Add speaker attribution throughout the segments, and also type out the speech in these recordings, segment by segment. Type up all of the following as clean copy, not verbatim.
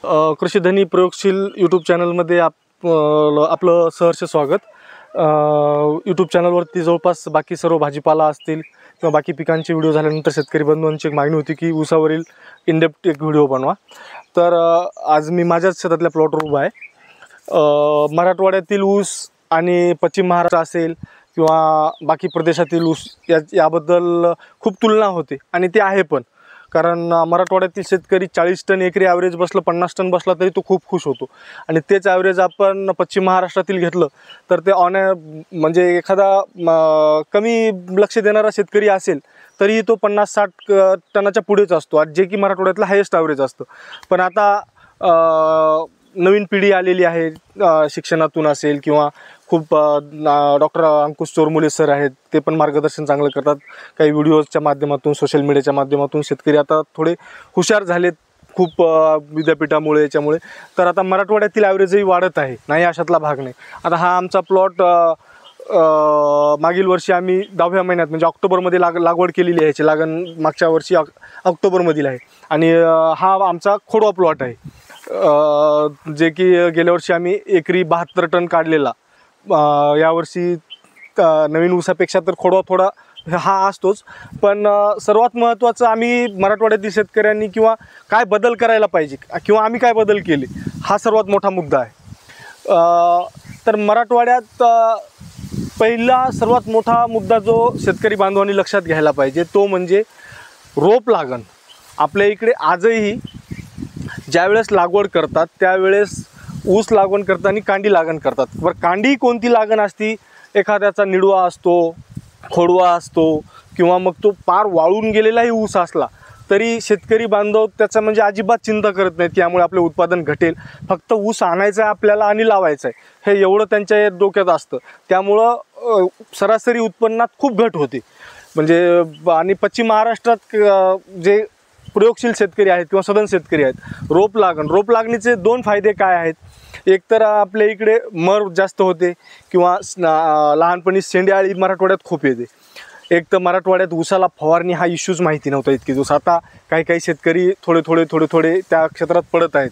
Speaker 1: कृषीधनी प्रयोगशील यूट्यूब चॅनलमध्ये आपलं सहर्ष स्वागत। यूट्यूब चॅनलवरती जवळपास बाकी सर्व भाजीपाला असतील किंवा बाकी पिकांचे व्हिडिओ झाल्यानंतर शेतकरी बंधूंची एक मागणी होती की ऊसावरील इनडेप्थ एक व्हिडिओ बनवा। तर आज मी माझ्याच शेतातल्या प्लॉटवर उभा आहे। मराठवाड्यातील ऊस आणि पश्चिम महाराष्ट्र असेल किंवा बाकी प्रदेशातील ऊस याबद्दल खूप तुलना होते आणि ते आहे पण, कारण मराठवाड्यातील शेतकरी 40 टन एकरी ॲव्हरेज बसलं, 50 टन बसला तरी तो खूप खुश होतो। आणि तेच ॲव्हरेज आपण पश्चिम महाराष्ट्रातील घेतलं तर ते म्हणजे एखादा कमी लक्ष देणारा शेतकरी असेल तरी तो 50-60 टनाच्या पुढेच असतो, आज जे की मराठवाड्यातलं हायेस्ट ॲव्हरेज असतं। पण आता नवीन पिढी आलेली आहे, शिक्षणातून असेल किंवा खूप डॉक्टर अंकुश चोरमुले सर आहेत, ते पण मार्गदर्शन चांगलं करतात। काही व्हिडिओजच्या माध्यमातून, सोशल मीडियाच्या माध्यमातून शेतकरी आता थोडे हुशार झालेत खूप विद्यापीठामुळे, याच्यामुळे। तर आता मराठवाड्यातील ॲव्हरेजही वाढत आहे, नाही अशातला भाग नाही। आता हा आमचा प्लॉट मागील वर्षी आम्ही 10व्या महिन्यात म्हणजे ऑक्टोबरमध्ये लागवड केलेली आहे। याची लागण मागच्या वर्षी ऑक्टोबरमधील आहे आणि हा आमचा खोडवा प्लॉट आहे, जे की गेल्या वर्षी आम्ही एकरी 72 टन काढलेला। यावर्षी नवीन ऊसापेक्षा तर खोडवा थोडा हा असतोच, पण सर्वात महत्त्वाचं आम्ही मराठवाड्यातील शेतकऱ्यांनी किंवा काय बदल करायला पाहिजे किंवा आम्ही काय बदल केले, हा सर्वात मोठा मुद्दा आहे। तर मराठवाड्यात पहिला सर्वात मोठा मुद्दा जो शेतकरी बांधवांनी लक्षात घ्यायला पाहिजे तो म्हणजे रोप लागण। आपल्या इकडे आजही ज्यावेळेस लागवड करतात त्यावेळेस ऊस लागवड करताना कांडी लागण करतात। बरं, कांडी कोणती लागण असती? एखाद्याचा निडवा असतो, खोडवा असतो किंवा मग तो पार वाळून गेलेलाही ऊस असला तरी शेतकरी बांधव त्याचा म्हणजे अजिबात चिंता करत नाहीत की यामुळे आपले उत्पादन घटेल, फक्त ऊस आणायचा आहे आपल्याला आणि लावायचं आहे, हे एवढं त्यांच्या डोक्यात असतं। त्यामुळं सरासरी उत्पन्नात खूप घट होते। म्हणजे आणि पश्चिम महाराष्ट्रात जे प्रयोगशील शेतकरी आहेत किंवा सधन शेतकरी आहेत, रोप लागणीचे 2 फायदे काय आहेत? एक तर आपल्या इकडे मर जास्त होते किंवा लहानपणी शेंड्याळी मराठवाड्यात खूप येते। एक तर मराठवाड्यात ऊसाला फवारणी हा इश्यूज माहिती नव्हता इतके दिवस, आता काही शेतकरी थोडे त्या क्षेत्रात पडत आहेत।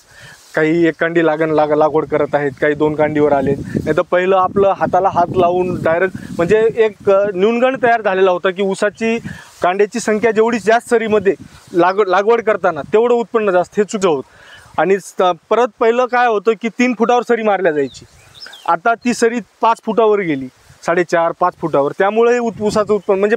Speaker 1: काही एक कांडी लागवड करत आहेत, काही 2 कांडीवर आलेत। नाही तर पहिलं आपलं हाताला हात लावून डायरेक्ट म्हणजे एक न्यूनगंड तयार झालेला होता की ऊसाची कांड्याची संख्या जेवढी जास्त सरीमध्ये लागवड करताना तेवढं उत्पन्न जास्त, हे चुकीचं होतं। आणि परत पहिलं काय होतं की 3 फुटावर सरी मारल्या जायची, आता ती सरी 5 फुटावर गेली, 4.5-5 फुटावर। त्यामुळे ऊसाचं उत्पन्न म्हणजे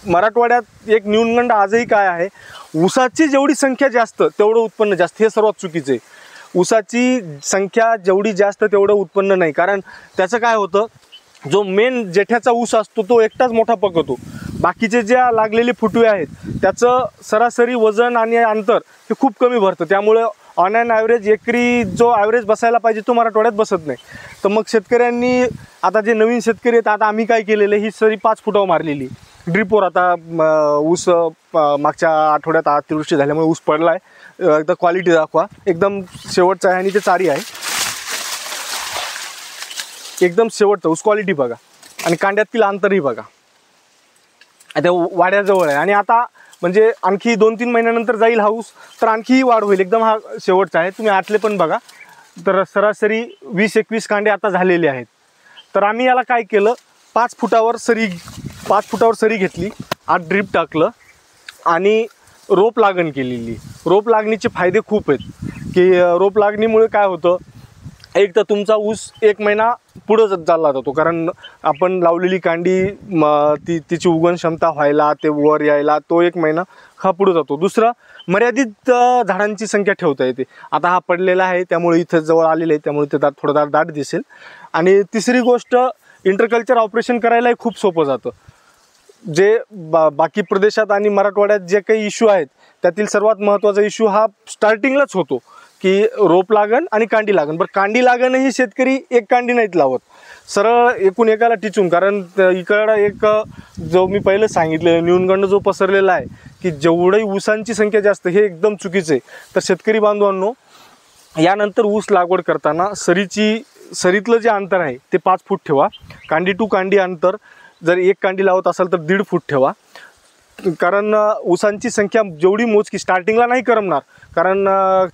Speaker 1: मराठवाड्यात एक न्यूनगंड आजही काय आहे, ऊसाची जेवढी संख्या जास्त तेवढं उत्पन्न जास्त, हे सर्वात चुकीचं आहे। ऊसाची संख्या जेवढी जास्त तेवढं उत्पन्न नाही, कारण त्याचं काय होतं, जो मेन जेठ्याचा ऊस असतो तो एकटाच मोठा पकवतो, बाकीचे ज्या लागलेले फुटवे आहेत त्याचं सरासरी वजन आणि अंतर हे खूप कमी भरतं। त्यामुळे ऑन ॲन ॲव्हरेज एकरी जो ॲव्हरेज बसायला पाहिजे तो मराठवाड्यात बसत नाही। तर मग शेतकऱ्यांनी आता जे नवीन शेतकरी आहेत, आता आम्ही काय केलेलं, ही सरी 5 फुटावर मारलेली ड्रिपवर। आता ऊस मागच्या आठवड्यात अतिवृष्टी झाल्यामुळे ऊस पडला आहे, एकदा क्वालिटी दाखवा, एकदम शेवटचा आहे आणि ते चारी आहे, एकदम शेवटचा ऊस क्वालिटी बघा आणि कांड्यातील अंतरही बघा। आता वाड्याजवळ आहे आणि आता म्हणजे आणखी 2-3 महिन्यानंतर जाईल हा ऊस, तर आणखीही वाढ होईल। एकदम हा शेवटचा आहे, तुम्ही आतले पण बघा, तर सरासरी 20-21 कांडे आता झालेले आहेत। तर आम्ही याला काय केलं, 5 फुटावर सरी घेतली, आत ड्रीप टाकलं आणि रोप लागण केलेली। रोप लागणीचे फायदे खूप आहेत की रोप लागणीमुळे काय होतं, एक तर तुमचा ऊस 1 महिना पुढं चालला जातो, कारण आपण लावलेली कांडी तिची उगवण क्षमता व्हायला, ते वर यायला तो 1 महिना हा पुढं जातो। दुसरं, मर्यादित झाडांची संख्या ठेवता येते। आता हा पडलेला आहे त्यामुळे इथं जवळ आलेलं आहे, त्यामुळे ते थोडं दाट दिसेल। आणि तिसरी गोष्ट, इंटरकल्चर ऑपरेशन करायलाही खूप सोपं जातं। जे बाकी प्रदेशात आणि मराठवाड्यात जे काही इश्यू आहेत त्यातील सर्वात महत्त्वाचा इश्यू हा स्टार्टिंगलाच होतो की रोप लागण आणि कांडी लागण। बरं, कांडी लागणही शेतकरी एक कांडी नाहीत लावत, सरळ एकूण एकाला टिचून, कारण इकडं एक जो मी पहिलं सांगितलं न्यूनगंड जो पसरलेला आहे की जेवढी ऊसांची संख्या जास्त, हे एकदम चुकीचं आहे। तर शेतकरी बांधवांनो, यानंतर ऊस लागवड करताना सरीतलं जे अंतर आहे ते 5 फूट ठेवा। कांडी टू कांडी अंतर जर एक कांडी लावत असाल तर 1.5 फूट ठेवा। कारण ऊसांची संख्या जेवढी मोजकी स्टार्टिंगला नाही करमणार, कारण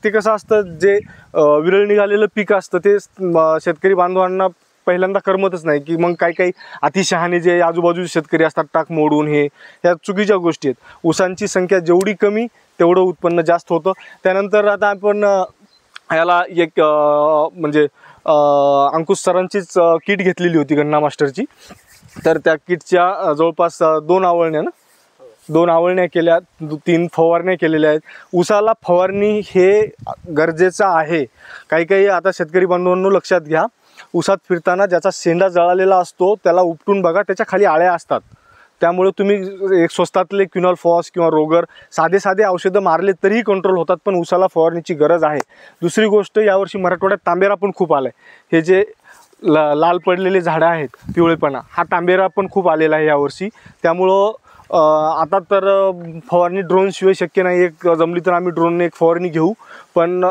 Speaker 1: ते कसं असतं, जे विरळ निघालेलं पीक असतं ते शेतकरी बांधवांना पहिल्यांदा करमतच नाही, की मग काही अतिशहाणे जे आजूबाजूचे शेतकरी असतात टाक मोडून ह्या चुकीच्या गोष्टी आहेत. ऊसांची संख्या जेवढी कमी तेवढं उत्पन्न जास्त होतं. त्यानंतर आता आपण याला एक म्हणजे अंकुश सरांचीच किट घेतलेली होती गन्ना मास्टरची. तर त्या किटच्या जवळपास 2 आवळण्या केल्या, 3 फवारण्या केलेल्या आहेत. ऊसाला फवारणी हे गरजेचं आहे. काही आता शेतकरी बांधवांनो लक्षात घ्या, ऊसात फिरताना ज्याचा शेंडा जळालेला असतो त्याला उपटून बघा, त्याच्या खाली आळ्या असतात. त्यामुळे तुम्ही एक स्वस्तातले क्विनॉल फॉस किंवा रोगर साधे औषधं मारले तरीही कंट्रोल होतात, पण ऊसाला फवारणीची गरज आहे. दुसरी गोष्ट, यावर्षी मराठवाड्यात तांबेरा पण खूप आला आहे. हे जे लाल पडलेले झाडं आहेत, पिवळेपणा, हा तांबेरा पण खूप आलेला आहे यावर्षी. त्यामुळं आता तर फवारणी ड्रोनशिवाय शक्य नाही. एक जमली तर आम्ही ड्रोनने एक फवारणी घेऊ, पण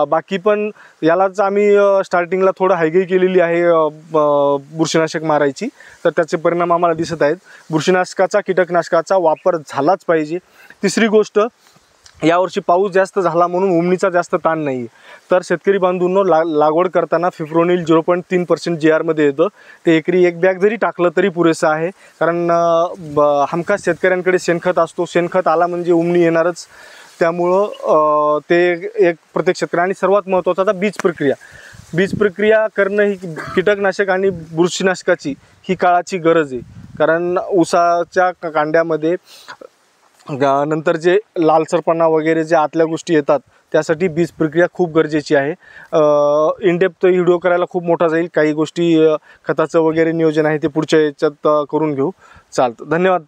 Speaker 1: बाकी पण यालाच आम्ही स्टार्टिंगला थोडं हायगई केलेली आहे बुरशीनाशक मारायची. तर त्याचे परिणाम आम्हाला दिसत आहेत. बुरशीनाशकाचा, कीटकनाशकाचा वापर झालाच पाहिजे. तिसरी गोष्ट, यावर्षी पाऊस जास्त झाला म्हणून उमणीचा जास्त ताण नाही आहे. तर शेतकरी बांधूंनो, लागवड करताना फिप्रोनिल 0.3% GR येतं. ते एकरी 1 बॅग जरी टाकलं तरी पुरेसं आहे, कारण हमखास शेतकऱ्यांकडे शेणखत असतो. शेणखत आला म्हणजे उमणी येणारच. त्यामुळं ते एक प्रत्येक शेतकरी. आणि सर्वात महत्त्वाचं आता बीज प्रक्रिया करणं ही कीटकनाशक आणि बुरशीनाशकाची ही काळाची गरज आहे. कारण ऊसाच्या कांड्यामध्ये नंतर जे लालसरपणा वगैरे जे आतल्या गोष्टी येतात, त्यासाठी बीज प्रक्रिया खूप गरजेची आहे. इनडेप्थ व्हिडिओ करायला खूप मोठा जाईल. काही गोष्टी खताचं वगैरे नियोजन आहे ते पुढच्या याच्यात करून घेऊ. चालतं. धन्यवाद.